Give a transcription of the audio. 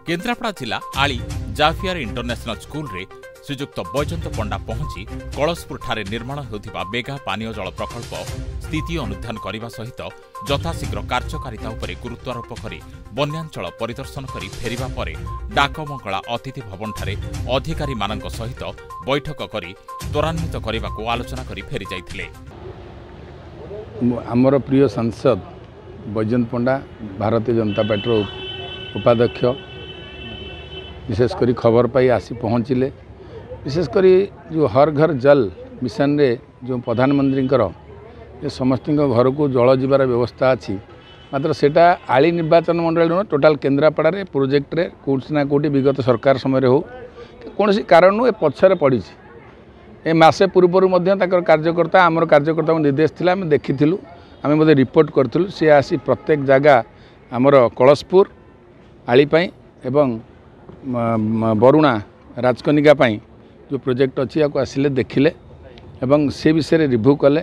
केन्द्रापड़ा जिला आली जाफियार international school रे श्रीजुक्त बैजयंत पंडा पहुंची कलशपुर ठारे निर्माण होतिबा मेगा पानीय जल प्रकल्प स्थिति अनुध्यान करने सहित यथाशीघ्र कार्यकारिता उपरे गुरुत्वारोप करी बन्यांचल परिदर्शन करी फेरिबा परे डाकमंगला अतिथि भवन ठारे अधिकारी मानक सहित बैठक करी त्वरान्वित करने को आलोचना करी फेरी जाइथिले। आमर प्रिय सांसद बैजयंत पंडा भारतीय जनता पार्टी उपाध्यक्ष विशेषकर खबर पाई आसी पहुँचले। विशेषकर जो हर घर जल मिशन रे जो प्रधानमंत्री समस्त घर को जल जीवार व्यवस्था अच्छी मात्र सेटा आली निर्वाचन मंडल टोटाल केन्द्रापड़ा रे प्रोजेक्ट रे कोठी ना कोठी विगत सरकार समय हो कौन कारण ए पछरे पड़ी ए मासे पूर्व कार्यकर्ता आमर कार्यकर्ता निर्देश थिला आम देखिलु आम बोधे रिपोर्ट करूँ सी आसी प्रत्येक जगह आमर कलशपुर आलीपाई एवं बरुणा राजकनिका पाई जो प्रोजेक्ट अच्छी या आसिले देखिले एवं से विषय रिव्यू कले।